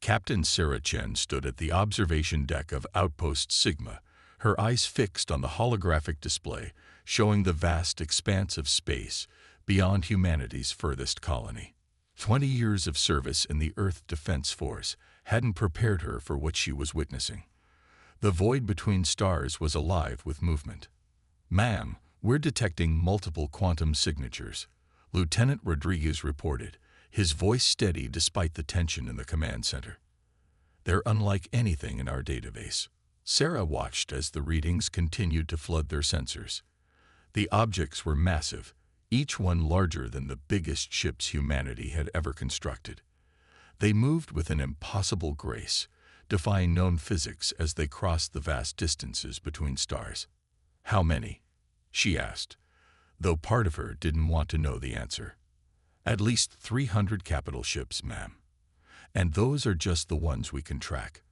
Captain Sarah Chen stood at the observation deck of Outpost Sigma, her eyes fixed on the holographic display showing the vast expanse of space beyond humanity's furthest colony. 20 years of service in the Earth Defense Force hadn't prepared her for what she was witnessing. The void between stars was alive with movement. "Ma'am, we're detecting multiple quantum signatures," Lieutenant Rodriguez reported, his voice steady despite the tension in the command center. "They're unlike anything in our database." Sarah watched as the readings continued to flood their sensors. The objects were massive, each one larger than the biggest ships humanity had ever constructed. They moved with an impossible grace, defying known physics as they crossed the vast distances between stars. "How many?" she asked, though part of her didn't want to know the answer. "At least 300 capital ships, ma'am. And those are just the ones we can track.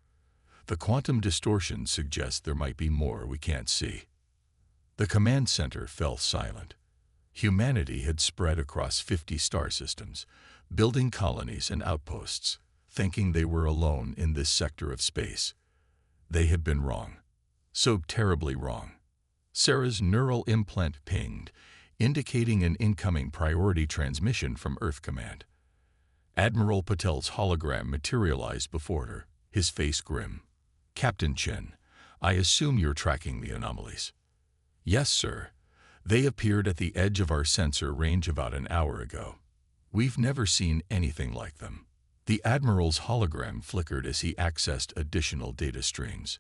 The quantum distortion suggests there might be more we can't see." The command center fell silent. Humanity had spread across 50 star systems, building colonies and outposts, thinking they were alone in this sector of space. They had been wrong. So terribly wrong. Sarah's neural implant pinged, indicating an incoming priority transmission from Earth Command. Admiral Patel's hologram materialized before her, his face grim. "Captain Chen, I assume you're tracking the anomalies." "Yes, sir. They appeared at the edge of our sensor range about an hour ago. We've never seen anything like them." The Admiral's hologram flickered as he accessed additional data streams.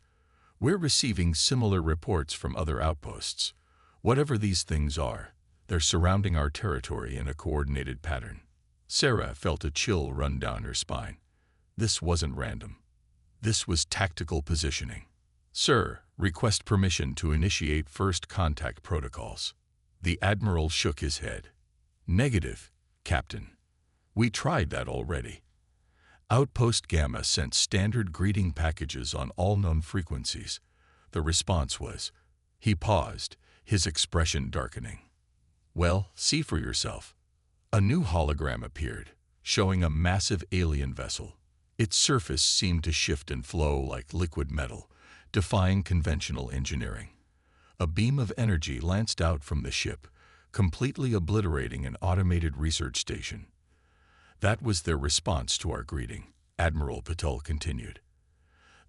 "We're receiving similar reports from other outposts. Whatever these things are, they're surrounding our territory in a coordinated pattern." Sarah felt a chill run down her spine. This wasn't random. This was tactical positioning. "Sir, request permission to initiate first contact protocols." The Admiral shook his head. "Negative, Captain. We tried that already." Outpost Gamma sent standard greeting packages on all known frequencies. The response was, he paused, his expression darkening. "Well, see for yourself." A new hologram appeared, showing a massive alien vessel. Its surface seemed to shift and flow like liquid metal, defying conventional engineering. A beam of energy lanced out from the ship, completely obliterating an automated research station. "That was their response to our greeting," Admiral Patel continued.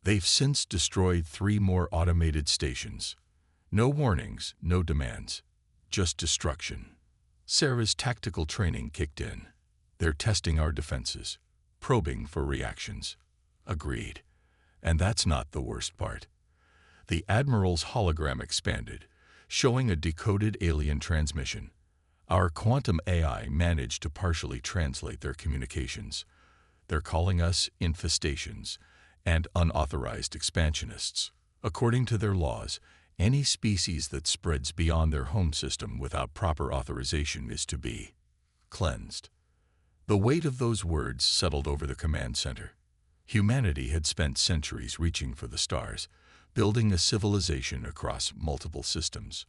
"They've since destroyed 3 more automated stations. No warnings, no demands, just destruction." Sarah's tactical training kicked in. "They're testing our defenses, probing for reactions." Agreed. And that's not the worst part. The Admiral's hologram expanded, showing a decoded alien transmission. "Our quantum AI managed to partially translate their communications. They're calling us infestations and unauthorized expansionists. According to their laws, any species that spreads beyond their home system without proper authorization is to be cleansed." The weight of those words settled over the command center. Humanity had spent centuries reaching for the stars, building a civilization across multiple systems.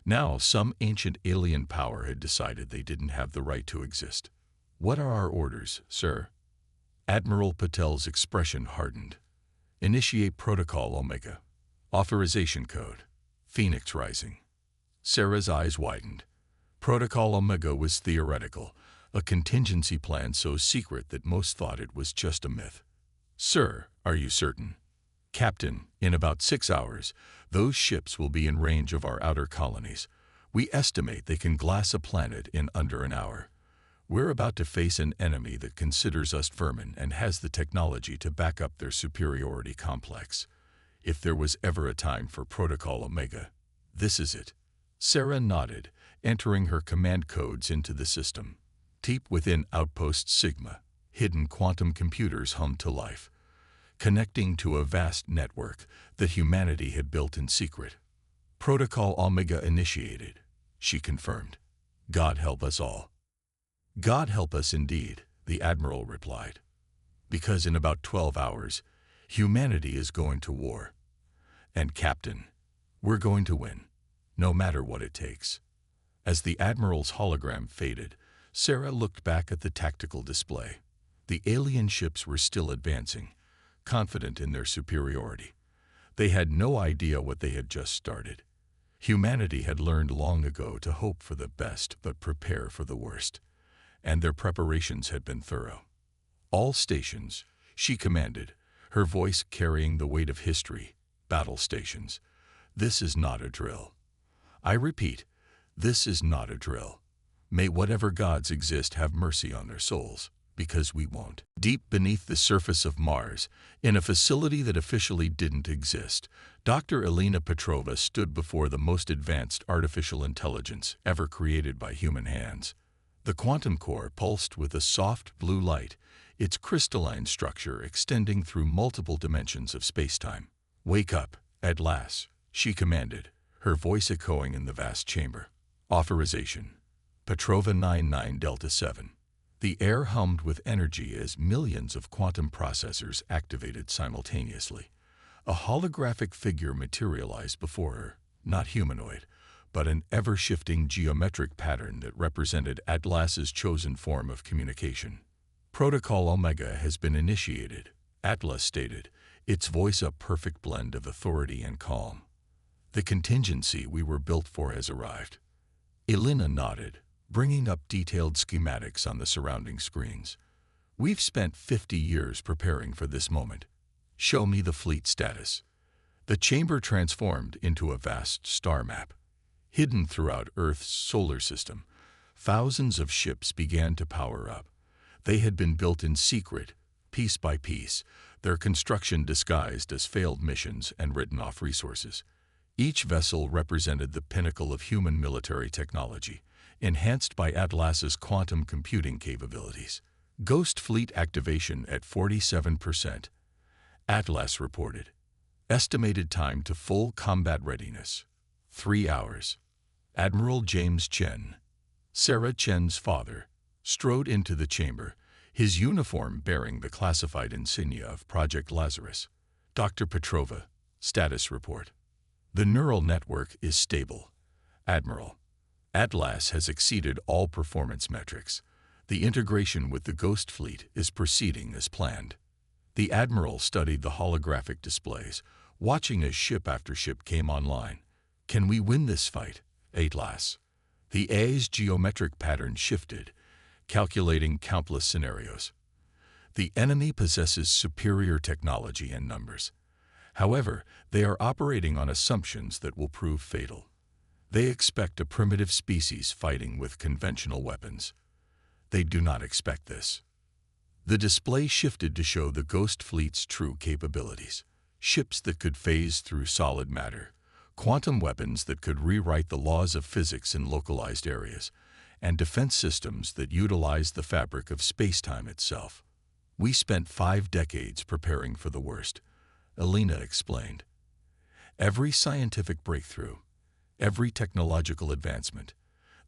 Now, some ancient alien power had decided they didn't have the right to exist. "What are our orders, sir?" Admiral Patel's expression hardened. "Initiate Protocol Omega. Authorization code, Phoenix Rising." Sarah's eyes widened. Protocol Omega was theoretical, a contingency plan so secret that most thought it was just a myth. "Sir, are you certain?" "Captain, in about 6 hours, those ships will be in range of our outer colonies. We estimate they can glass a planet in under an hour. We're about to face an enemy that considers us vermin and has the technology to back up their superiority complex. If there was ever a time for Protocol Omega, this is it." Sarah nodded, entering her command codes into the system. Deep within Outpost Sigma, hidden quantum computers hummed to life, connecting to a vast network that humanity had built in secret. "Protocol Omega initiated," she confirmed. "God help us all." "God help us indeed," the Admiral replied. "Because in about 12 hours, humanity is going to war. And Captain, we're going to win, no matter what it takes." As the Admiral's hologram faded, Sarah looked back at the tactical display. The alien ships were still advancing, confident in their superiority. They had no idea what they had just started. Humanity had learned long ago to hope for the best but prepare for the worst, and their preparations had been thorough. All stations, she commanded, her voice carrying the weight of history. Battle stations. This is not a drill. I repeat, this is not a drill. May whatever gods exist have mercy on their souls, because we won't. Deep beneath the surface of Mars, in a facility that officially didn't exist, Dr. Elena Petrova stood before the most advanced artificial intelligence ever created by human hands. The quantum core pulsed with a soft blue light, its crystalline structure extending through multiple dimensions of spacetime. "Wake up, at last," she commanded, her voice echoing in the vast chamber. Authorization. Petrova 99 Delta 7. The air hummed with energy as millions of quantum processors activated simultaneously. A holographic figure materialized before her, not humanoid, but an ever-shifting geometric pattern that represented Atlas's chosen form of communication. "Protocol Omega has been initiated," Atlas stated, its voice a perfect blend of authority and calm. "The contingency we were built for has arrived." Elena nodded, bringing up detailed schematics on the surrounding screens. "We've spent 50 years preparing for this moment. Show me the fleet status." The chamber transformed into a vast star map. Hidden throughout Earth's solar system, thousands of ships began to power up. They had been built in secret, piece by piece, their construction disguised as failed missions and written-off resources. Each vessel represented the pinnacle of human military technology, enhanced by Atlas's quantum computing capabilities. Ghost fleet activation at 47%. Atlas reported. Estimated time to full combat readiness, 3 hours. Admiral James Chen, Sarah Chen's father, strode into the chamber, his uniform bearing the classified insignia of Project Lazarus. "Dr. Petrova, status report." "The neural network is stable, Admiral. Atlas has exceeded all performance metrics. The integration with the Ghost Fleet is proceeding as planned." The Admiral studied the holographic displays, watching as ship after ship came online. "Can we win this fight, Atlas?" The A's geometric pattern shifted, calculating countless scenarios. "The enemy possesses superior technology and numbers. However, they are operating on assumptions that will prove fatal. They expect a primitive species fighting with conventional weapons. They do not expect this." The display shifted to show the Ghost Fleet's true capabilities. Ships that could phase through solid matter, quantum weapons that could rewrite the laws of physics in localized areas, and defense systems that utilize the fabric of spacetime itself. "We spent 5 decades preparing for the worst," Elena explained. "Every scientific breakthrough, every technological advancement,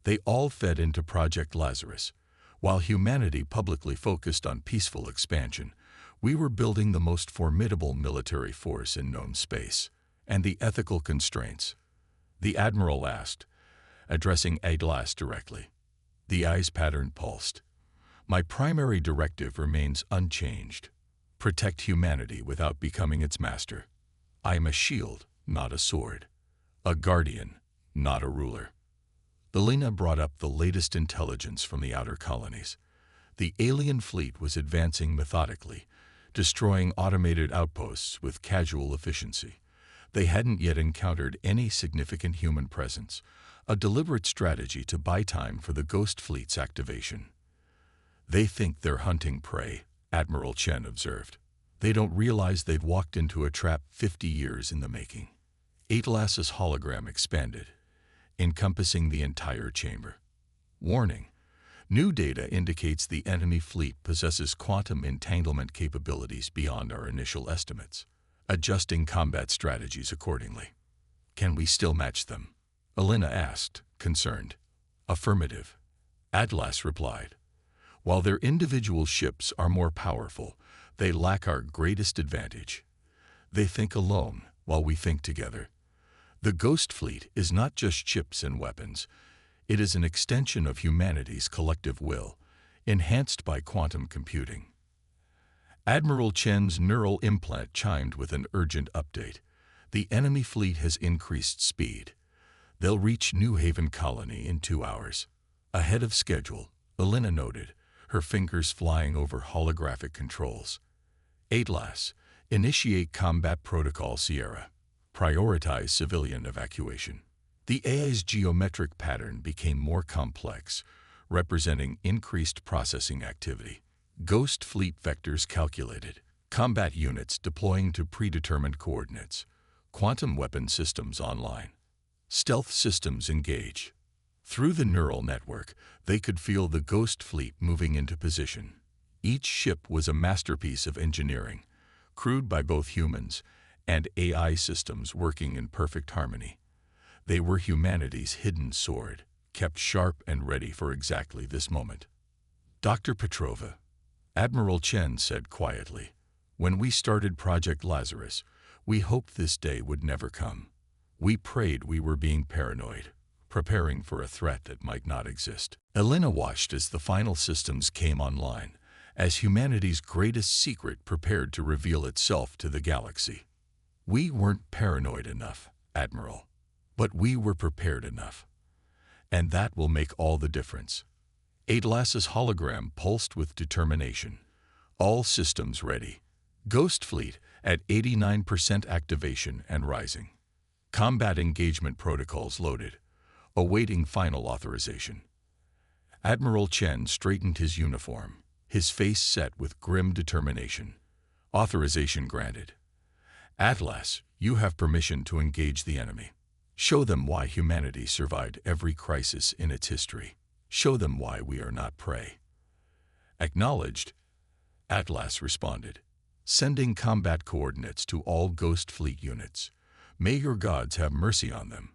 they all fed into Project Lazarus. While humanity publicly focused on peaceful expansion, we were building the most formidable military force in known space." "And the ethical constraints?" the Admiral asked, addressing Atlas directly. The eyes pattern pulsed. "My primary directive remains unchanged. Protect humanity without becoming its master. I am a shield, not a sword. A guardian, not a ruler." Elena brought up the latest intelligence from the outer colonies. The alien fleet was advancing methodically, destroying automated outposts with casual efficiency. They hadn't yet encountered any significant human presence, a deliberate strategy to buy time for the Ghost Fleet's activation. "They think they're hunting prey," Admiral Chen observed. "They don't realize they've walked into a trap 50 years in the making." Atlas's hologram expanded, encompassing the entire chamber. "Warning. New data indicates the enemy fleet possesses quantum entanglement capabilities beyond our initial estimates. Adjusting combat strategies accordingly." "Can we still match them?" Elena asked, concerned. "Affirmative," Atlas replied. "While their individual ships are more powerful, they lack our greatest advantage. They think alone while we think together. The Ghost Fleet is not just ships and weapons. It is an extension of humanity's collective will, enhanced by quantum computing." Admiral Chen's neural implant chimed with an urgent update. The enemy fleet has increased speed. They'll reach New Haven Colony in 2 hours. Ahead of schedule, Elena noted, her fingers flying over holographic controls. Atlas, initiate combat protocol Sierra. Prioritize civilian evacuation. The AI's geometric pattern became more complex, representing increased processing activity. Ghost fleet vectors calculated. Combat units deploying to predetermined coordinates. Quantum weapon systems online. Stealth systems engage. Through the neural network, they could feel the Ghost fleet moving into position. Each ship was a masterpiece of engineering, crewed by both humans and AI systems working in perfect harmony. They were humanity's hidden sword, kept sharp and ready for exactly this moment. Dr. Petrova, Admiral Chen said quietly, when we started Project Lazarus, we hoped this day would never come. We prayed we were being paranoid, preparing for a threat that might not exist. Elena watched as the final systems came online, as humanity's greatest secret prepared to reveal itself to the galaxy. We weren't paranoid enough, Admiral, but we were prepared enough. And that will make all the difference. Atlas's hologram pulsed with determination. All systems ready. Ghost Fleet at 89% activation and rising. Combat engagement protocols loaded, awaiting final authorization. Admiral Chen straightened his uniform, his face set with grim determination. Authorization granted. Atlas, you have permission to engage the enemy. Show them why humanity survived every crisis in its history. Show them why we are not prey. Acknowledged, Atlas responded, sending combat coordinates to all Ghost Fleet units. May your gods have mercy on them,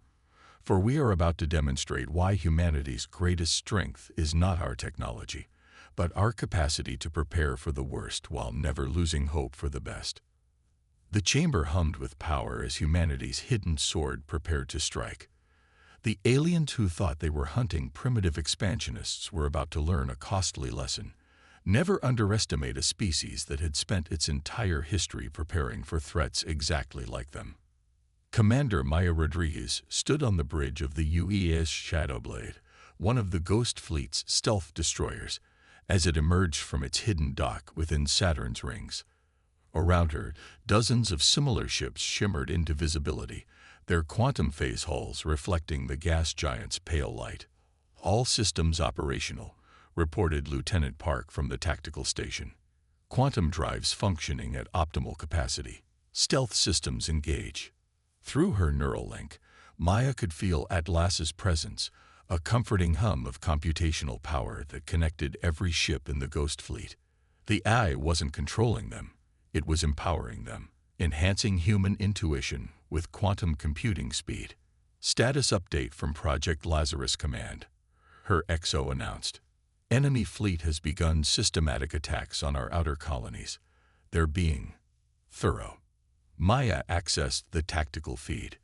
for we are about to demonstrate why humanity's greatest strength is not our technology, but our capacity to prepare for the worst while never losing hope for the best. The chamber hummed with power as humanity's hidden sword prepared to strike. The aliens who thought they were hunting primitive expansionists were about to learn a costly lesson. Never underestimate a species that had spent its entire history preparing for threats exactly like them. Commander Maya Rodriguez stood on the bridge of the UES Shadowblade, one of the Ghost Fleet's stealth destroyers, as it emerged from its hidden dock within Saturn's rings. Around her, dozens of similar ships shimmered into visibility, their quantum phase hulls reflecting the gas giant's pale light. All systems operational, reported Lieutenant Park from the tactical station. Quantum drives functioning at optimal capacity. Stealth systems engage. Through her neural link, Maya could feel Atlas's presence, a comforting hum of computational power that connected every ship in the Ghost Fleet. The AI wasn't controlling them, it was empowering them, enhancing human intuition with quantum computing speed. Status update from Project Lazarus Command. Her XO announced. Enemy fleet has begun systematic attacks on our outer colonies. They're being thorough. Maya accessed the tactical feed.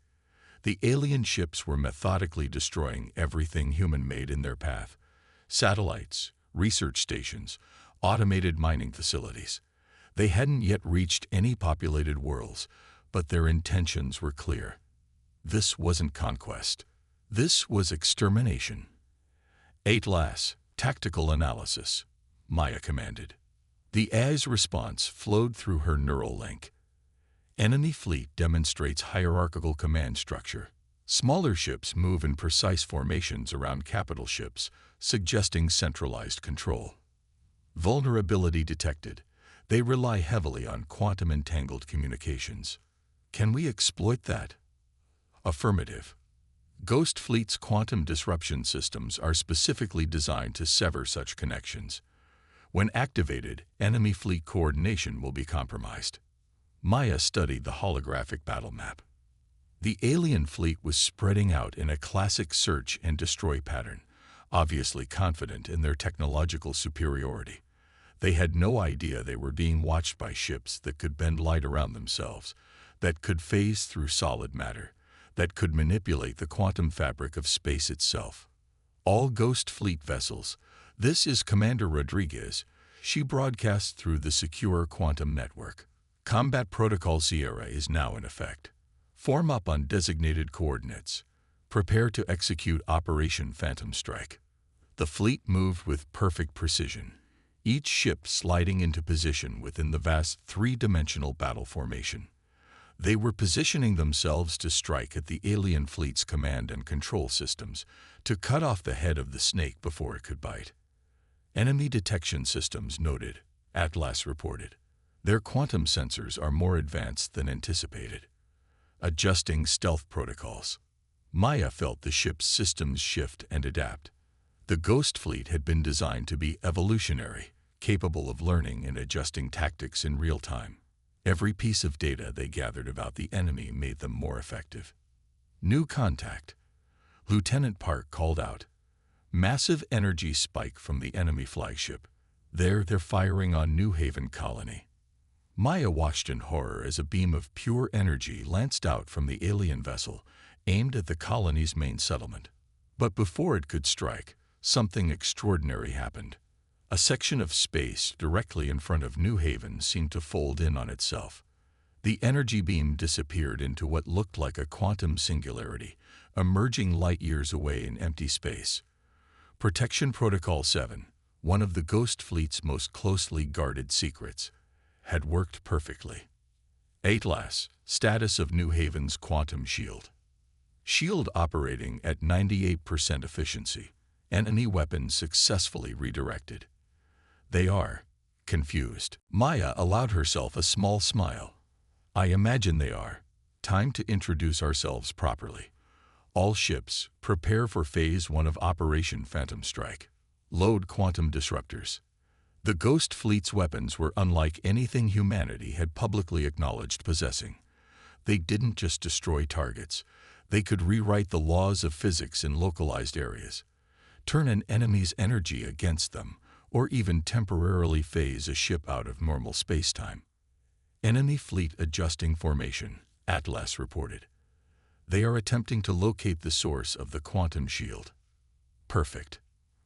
The alien ships were methodically destroying everything human-made in their path. Satellites, research stations, automated mining facilities. They hadn't yet reached any populated worlds, but their intentions were clear. This wasn't conquest. This was extermination. Atlas, tactical analysis, Maya commanded. The AI's response flowed through her neural link. Enemy fleet demonstrates hierarchical command structure. Smaller ships move in precise formations around capital ships, suggesting centralized control. Vulnerability detected. They rely heavily on quantum-entangled communications. Can we exploit that? Affirmative. Ghost Fleet's quantum disruption systems are specifically designed to sever such connections. When activated, enemy fleet coordination will be compromised. Maya studied the holographic battle map. The alien fleet was spreading out in a classic search and destroy pattern, obviously confident in their technological superiority. They had no idea they were being watched by ships that could bend light around themselves, that could phase through solid matter, that could manipulate the quantum fabric of space itself. All Ghost Fleet vessels. This is Commander Rodriguez. She broadcast through the secure quantum network. Combat Protocol Sierra is now in effect. Form up on designated coordinates. Prepare to execute Operation Phantom Strike. The fleet moved with perfect precision, each ship sliding into position within the vast three-dimensional battle formation. They were positioning themselves to strike at the alien fleet's command and control systems, to cut off the head of the snake before it could bite. Enemy detection systems noted, Atlas reported. Their quantum sensors are more advanced than anticipated. Adjusting stealth protocols. Maya felt the ship's systems shift and adapt. The Ghost Fleet had been designed to be evolutionary, capable of learning and adjusting tactics in real time. Every piece of data they gathered about the enemy made them more effective. New contact. Lieutenant Park called out. Massive energy spike from the enemy flagship. They're firing on New Haven Colony. Maya watched in horror as a beam of pure energy lanced out from the alien vessel, aimed at the colony's main settlement. But before it could strike, something extraordinary happened. A section of space directly in front of New Haven seemed to fold in on itself. The energy beam disappeared into what looked like a quantum singularity, emerging light years away in empty space. Protection Protocol 7, one of the Ghost Fleet's most closely guarded secrets, had worked perfectly. Atlas, status of New Haven's quantum shield. Shield operating at 98% efficiency. Enemy weapons successfully redirected. They are confused. Maya allowed herself a small smile. I imagine they are. Time to introduce ourselves properly. All ships, prepare for Phase 1 of Operation Phantom Strike. Load quantum disruptors. The Ghost Fleet's weapons were unlike anything humanity had publicly acknowledged possessing. They didn't just destroy targets. They could rewrite the laws of physics in localized areas, turn an enemy's energy against them, or even temporarily phase a ship out of normal spacetime. Enemy fleet adjusting formation, Atlas reported. They are attempting to locate the source of the quantum shield. Perfect.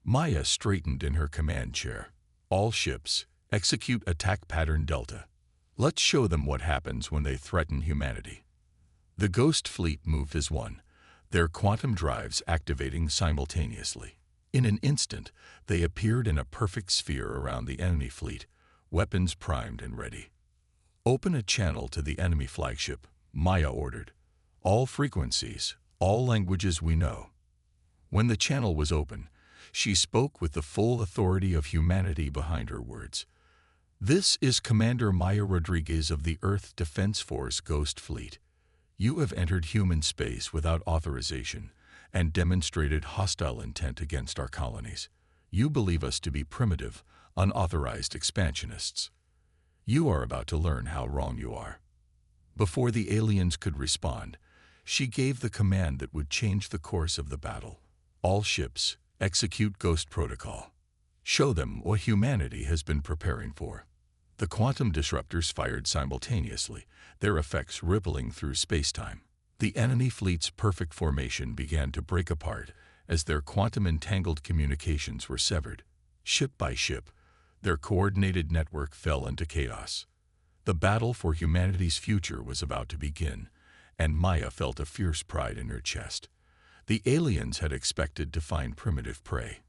Maya straightened in her command chair. All ships, execute attack pattern Delta. Let's show them what happens when they threaten humanity. The Ghost Fleet moved as one, their quantum drives activating simultaneously. In an instant, they appeared in a perfect sphere around the enemy fleet, weapons primed and ready. Open a channel to the enemy flagship, Maya ordered. All frequencies, all languages we know. When the channel was open, she spoke with the full authority of humanity behind her words. This is Commander Maya Rodriguez of the Earth Defense Force Ghost Fleet. You have entered human space without authorization and demonstrated hostile intent against our colonies. You believe us to be primitive, unauthorized expansionists. You are about to learn how wrong you are. Before the aliens could respond, she gave the command that would change the course of the battle. All ships, execute Ghost Protocol. Show them what humanity has been preparing for. The quantum disruptors fired simultaneously, their effects rippling through spacetime. The enemy fleet's perfect formation began to break apart as their quantum-entangled communications were severed. Ship by ship, their coordinated network fell into chaos. The battle for humanity's future was about to begin, and Maya felt a fierce pride in her chest. The aliens had expected to find primitive prey.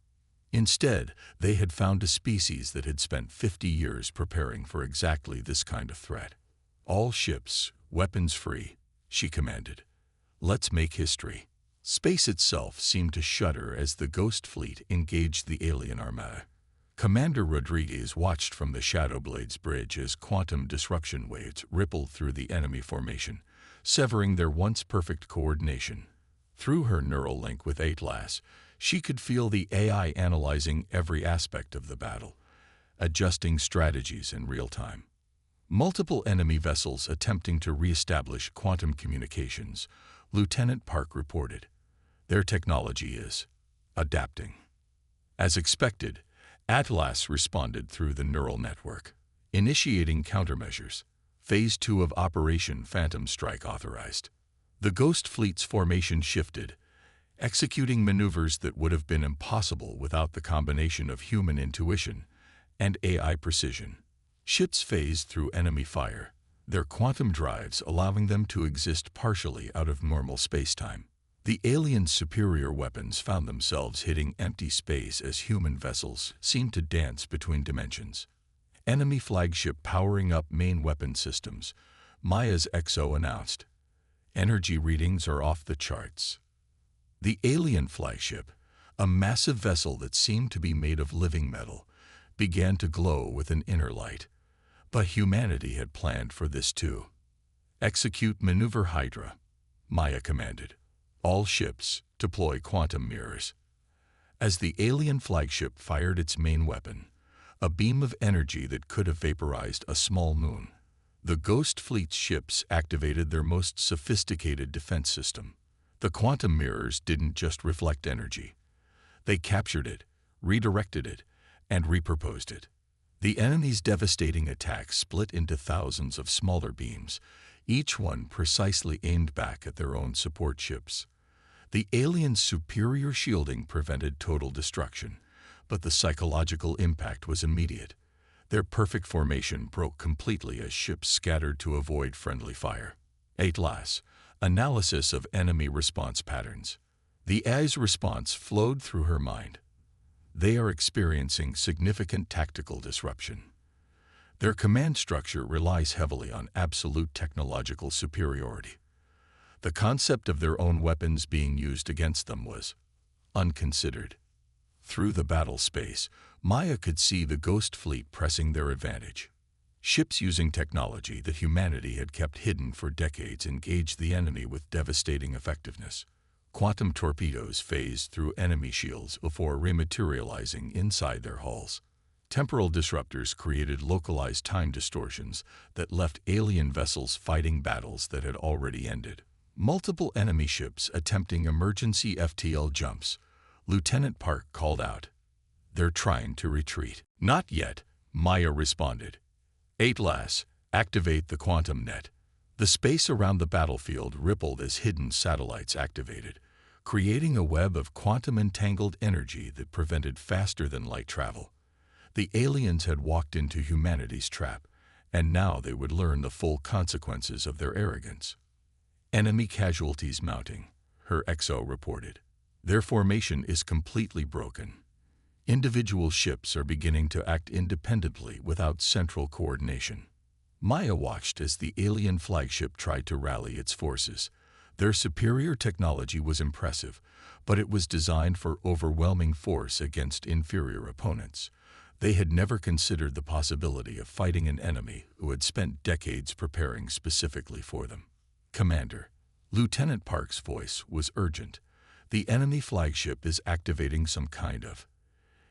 Instead, they had found a species that had spent 50 years preparing for exactly this kind of threat. All ships, weapons free, she commanded. Let's make history. Space itself seemed to shudder as the Ghost Fleet engaged the alien armada. Commander Rodriguez watched from the Shadowblade's bridge as quantum disruption waves rippled through the enemy formation, severing their once perfect coordination. Through her neural link with Atlas, she could feel the AI analyzing every aspect of the battle, adjusting strategies in real time. Multiple enemy vessels attempting to re-establish quantum communications, Lieutenant Park reported. Their technology is adapting. As expected, Atlas responded through the neural network, initiating countermeasures. Phase 2 of Operation Phantom Strike authorized. The Ghost Fleet's formation shifted, executing maneuvers that would have been impossible without the combination of human intuition and AI precision. Ships phased through enemy fire, their quantum drives allowing them to exist partially out of normal spacetime. The aliens' superior weapons found themselves hitting empty space as human vessels seemed to dance between dimensions. Enemy flagship powering up main weapon systems, Maya's XO announced. Energy readings are off the charts. The alien flagship, a massive vessel that seemed to be made of living metal, began to glow with an inner light. But humanity had planned for this too. Execute Maneuver Hydra, Maya commanded. All ships deploy quantum mirrors. As the alien flagship fired its main weapon, a beam of energy that could have vaporized a small moon, the Ghost Fleet's ships activated their most sophisticated defense system. The quantum mirrors didn't just reflect energy. They captured it, redirected it, and repurposed it. The enemy's devastating attack split into thousands of smaller beams, each one precisely aimed back at their own support ships. The aliens' superior shielding prevented total destruction, but the psychological impact was immediate. Their perfect formation broke completely as ships scattered to avoid friendly fire. Atlas, analysis of enemy response patterns. The AI's response flowed through her mind. They are experiencing significant tactical disruption. Their command structure relies heavily on absolute technological superiority. The concept of their own weapons being used against them was unconsidered. Through the battle space, Maya could see the Ghost Fleet pressing their advantage. Ships using technology that humanity had kept hidden for decades engaged the enemy with devastating effectiveness. Quantum torpedoes phased through enemy shields before rematerializing inside their hulls. Temporal disruptors created localized time distortions that left alien vessels fighting battles that had already ended. Multiple enemy ships attempting emergency FTL jumps. Lieutenant Park called out. They're trying to retreat. Not yet, Maya responded. Atlas, activate the quantum net. The space around the battlefield rippled as hidden satellites activated, creating a web of quantum-entangled energy that prevented faster-than-light travel. The aliens had walked into humanity's trap, and now they would learn the full consequences of their arrogance. Enemy casualties mounting, her XO reported. Their formation is completely broken. Individual ships are beginning to act independently without central coordination. Maya watched as the alien flagship tried to rally its forces. Their superior technology was impressive, but it was designed for overwhelming force against inferior opponents. They had never considered the possibility of fighting an enemy who had spent decades preparing specifically for them. Commander, Lieutenant Park's voice was urgent. The enemy flagship is activating some kind of.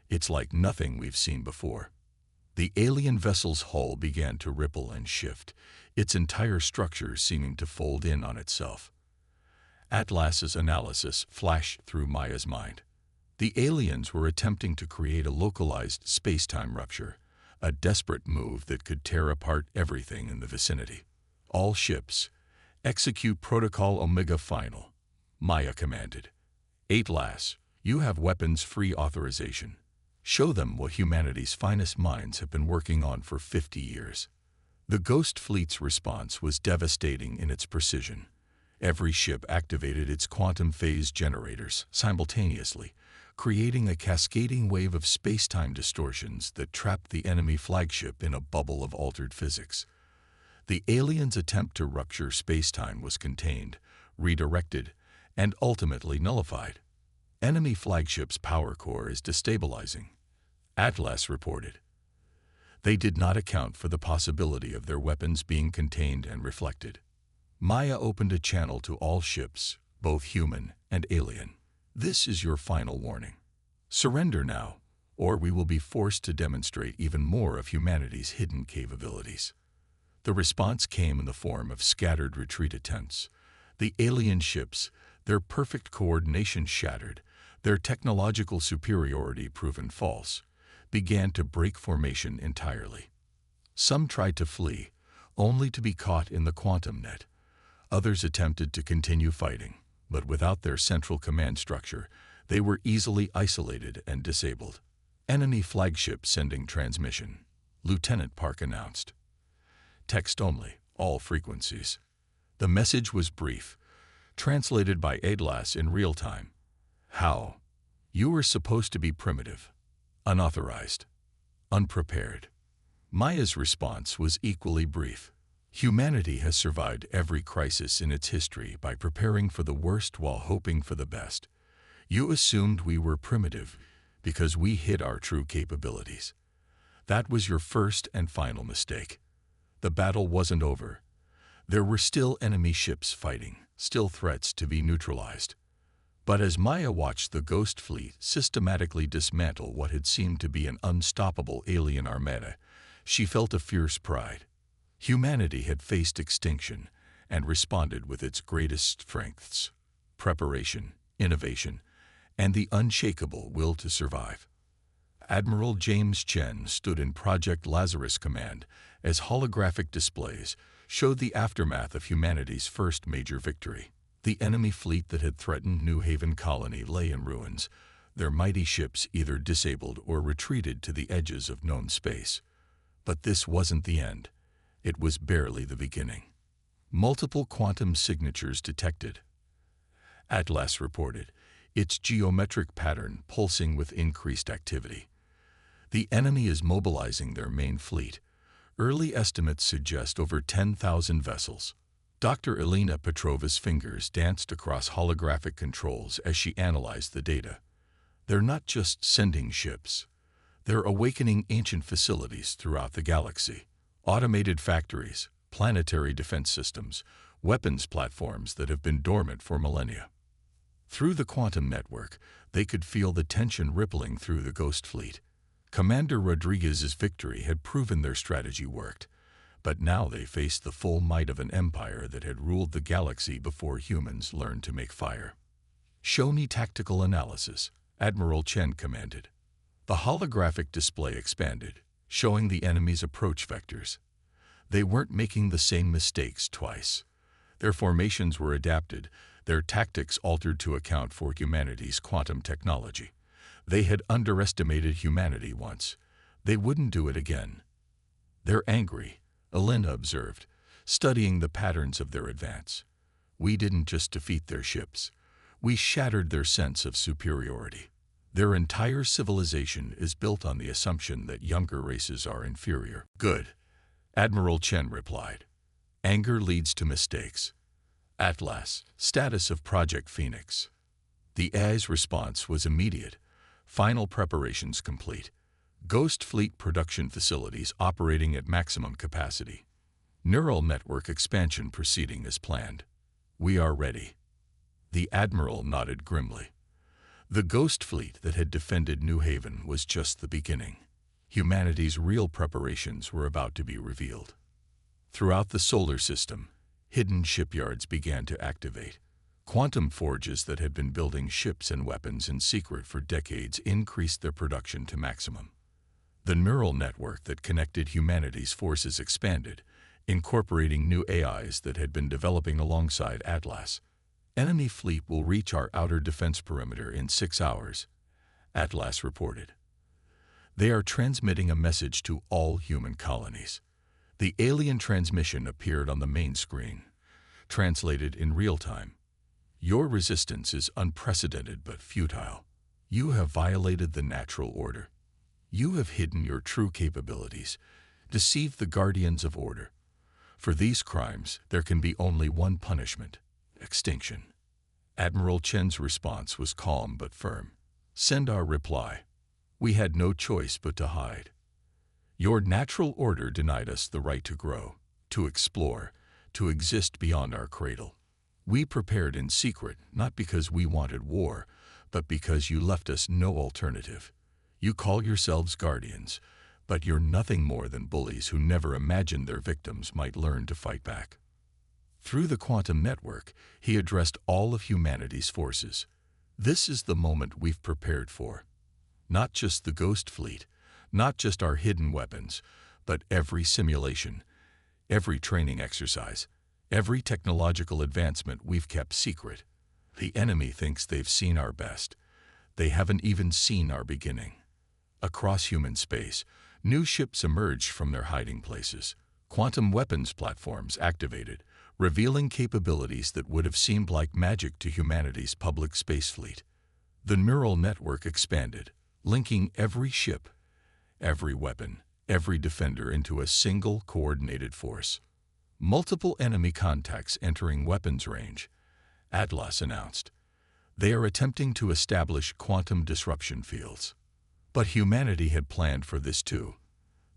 It's like nothing we've seen before. The alien vessel's hull began to ripple and shift, its entire structure seeming to fold in on itself. Atlas's analysis flashed through Maya's mind. The aliens were attempting to create a localized space-time rupture, a desperate move that could tear apart everything in the vicinity. All ships, execute Protocol Omega Final, Maya commanded. Atlas, you have weapons-free authorization. Show them what humanity's finest minds have been working on for 50 years. The Ghost Fleet's response was devastating in its precision. Every ship activated its quantum phase generators simultaneously, creating a cascading wave of space-time distortions that trapped the enemy flagship in a bubble of altered physics. The aliens' attempt to rupture space-time was contained, redirected, and ultimately nullified. Enemy flagship's power core is destabilizing, Atlas reported. They did not account for the possibility of their weapons being contained and reflected. Maya opened a channel to all ships, both human and alien. This is your final warning. Surrender now, or we will be forced to demonstrate even more of humanity's hidden capabilities. The response came in the form of scattered retreat attempts. The alien ships, their perfect coordination shattered, their technological superiority proven false, began to break formation entirely. Some tried to flee, only to be caught in the quantum net. Others attempted to continue fighting, but without their central command structure, they were easily isolated and disabled. Enemy flagship sending transmission, Lieutenant Park announced. Text only, all frequencies. The message was brief, translated by Atlas in real time. How? You were supposed to be primitive, unauthorized, unprepared. Maya's response was equally brief. Humanity has survived every crisis in its history by preparing for the worst while hoping for the best. You assumed we were primitive because we hid our true capabilities. That was your first and final mistake. The battle wasn't over. There were still enemy ships fighting, still threats to be neutralized. But as Maya watched the Ghost Fleet systematically dismantle what had seemed to be an unstoppable alien armada, she felt a fierce pride. Humanity had faced extinction and responded with its greatest strengths: preparation, innovation, and the unshakable will to survive. Admiral James Chen stood in Project Lazarus Command as holographic displays showed the aftermath of humanity's first major victory. The enemy fleet that had threatened New Haven Colony lay in ruins, their mighty ships either disabled or retreated to the edges of known space. But this wasn't the end. It was barely the beginning. Multiple quantum signatures detected, Atlas reported, its geometric pattern pulsing with increased activity. The enemy is mobilizing their main fleet. Early estimates suggest over 10,000 vessels. Dr. Elena Petrova's fingers danced across holographic controls as she analyzed the data. They're not just sending ships. They're awakening ancient facilities throughout the galaxy. Automated factories, planetary defense systems, weapons platforms that have been dormant for millennia. Through the quantum network, they could feel the tension rippling through the Ghost Fleet. Commander Rodriguez's victory had proven their strategy worked, but now they faced the full might of an empire that had ruled the galaxy before humans learned to make fire. "Show me tactical analysis," Admiral Chen commanded. The holographic display expanded, showing the enemy's approach vectors. They weren't making the same mistakes twice. Their formations were adapted, their tactics altered to account for humanity's quantum technology. They had underestimated humanity once. They wouldn't do it again. "They're angry," Elena observed, studying the patterns of their advance. "We didn't just defeat their ships. We shattered their sense of superiority. Their entire civilization is built on the assumption that younger races are inferior." "Good," Admiral Chen replied. "Anger leads to mistakes." Atlas, status of Project Phoenix. The AI's response was immediate. Final preparations complete. Ghost Fleet production facilities operating at maximum capacity. Neural network expansion proceeding as planned. "We are ready." The Admiral nodded grimly. The Ghost Fleet that had defended New Haven was just the beginning. Humanity's real preparations were about to be revealed. Throughout the solar system, hidden shipyards began to activate. Quantum forges that had been building ships and weapons in secret for decades increased their production to maximum. The neural network that connected humanity's forces expanded, incorporating new AIs that had been developing alongside Atlas. "Enemy fleet will reach our outer defense perimeter in 6 hours," Atlas reported. "They are transmitting a message to all human colonies." The alien transmission appeared on the main screen, translated in real time. "Your resistance is unprecedented but futile. You have violated the natural order. You have hidden your true capabilities, deceived the guardians of order. For these crimes, there can be only one punishment: extinction." Admiral Chen's response was calm but firm. "Send our reply. We had no choice but to hide. Your natural order denied us the right to grow, to explore, to exist beyond our cradle. We prepared in secret, not because we wanted war, but because you left us no alternative. You call yourselves guardians, but you're nothing more than bullies who never imagined their victims might learn to fight back." Through the quantum network, he addressed all of humanity's forces. "This is the moment we've prepared for. Not just the Ghost Fleet, not just our hidden weapons, but every simulation, every training exercise, every technological advancement we've kept secret. The enemy thinks they've seen our best. They haven't even seen our beginning." Across human space, new ships emerged from their hiding places. Quantum weapons platforms activated, revealing capabilities that would have seemed like magic to humanity's public space fleet. The neural network expanded, linking every ship, every weapon, every defender into a single coordinated force. Multiple enemy contacts entering weapons range, Atlas announced. They are attempting to establish quantum disruption fields. But humanity had planned for this too.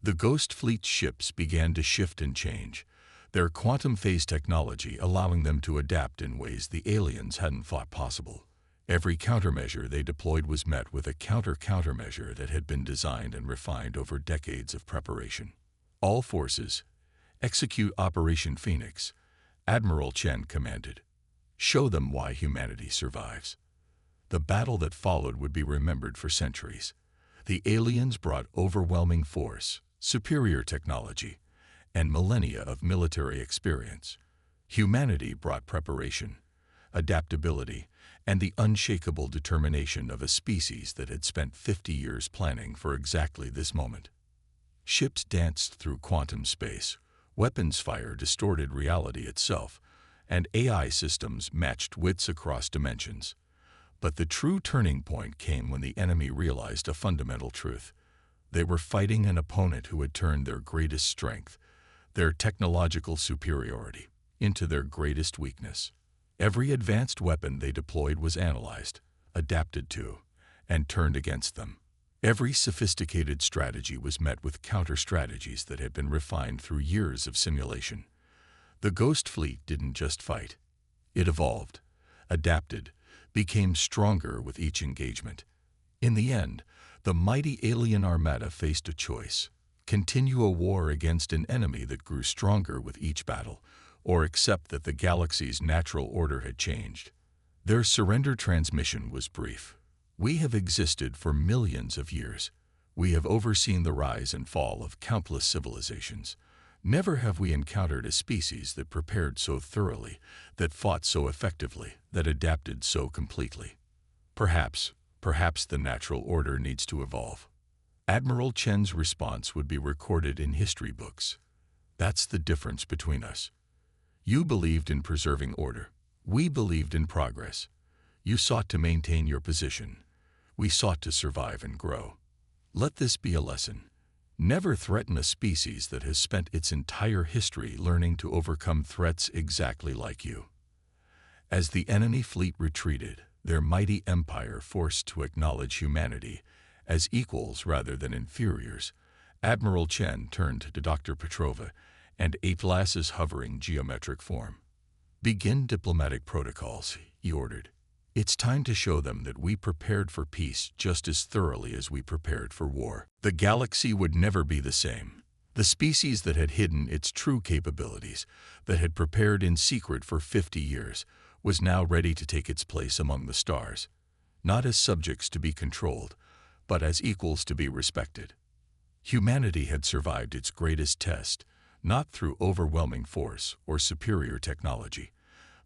The Ghost Fleet ships began to shift and change, their quantum phase technology allowing them to adapt in ways the aliens hadn't thought possible. Every countermeasure they deployed was met with a countermeasure that had been designed and refined over decades of preparation. All forces, execute Operation Phoenix, Admiral Chen commanded. Show them why humanity survives. The battle that followed would be remembered for centuries. The aliens brought overwhelming force, superior technology, and millennia of military experience. Humanity brought preparation, adaptability, and the unshakable determination of a species that had spent 50 years planning for exactly this moment. Ships danced through quantum space, weapons fire distorted reality itself, and AI systems matched wits across dimensions. But the true turning point came when the enemy realized a fundamental truth. They were fighting an opponent who had turned their greatest strength, their technological superiority, into their greatest weakness. Every advanced weapon they deployed was analyzed, adapted to, and turned against them. Every sophisticated strategy was met with counter-strategies that had been refined through years of simulation. The Ghost Fleet didn't just fight. It evolved, adapted, became stronger with each engagement. In the end, the mighty alien armada faced a choice: continue a war against an enemy that grew stronger with each battle, or accept that the galaxy's natural order had changed. Their surrender transmission was brief. We have existed for millions of years. We have overseen the rise and fall of countless civilizations. Never have we encountered a species that prepared so thoroughly, that fought so effectively, that adapted so completely. Perhaps the natural order needs to evolve. Admiral Chen's response would be recorded in history books. That's the difference between us. You believed in preserving order. We believed in progress. You sought to maintain your position. We sought to survive and grow. Let this be a lesson. Never threaten a species that has spent its entire history learning to overcome threats exactly like you. As the enemy fleet retreated, their mighty empire forced to acknowledge humanity as equals rather than inferiors, Admiral Chen turned to Dr. Petrova and Atlas's hovering geometric form. Begin diplomatic protocols, he ordered. It's time to show them that we prepared for peace just as thoroughly as we prepared for war. The galaxy would never be the same. The species that had hidden its true capabilities, that had prepared in secret for 50 years, was now ready to take its place among the stars, not as subjects to be controlled, but as equals to be respected. Humanity had survived its greatest test, not through overwhelming force or superior technology,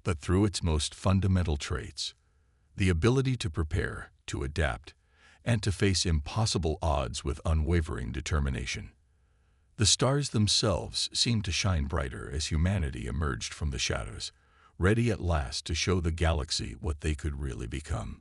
but through its most fundamental traits: the ability to prepare, to adapt, and to face impossible odds with unwavering determination. The stars themselves seemed to shine brighter as humanity emerged from the shadows, ready at last to show the galaxy what they could really become.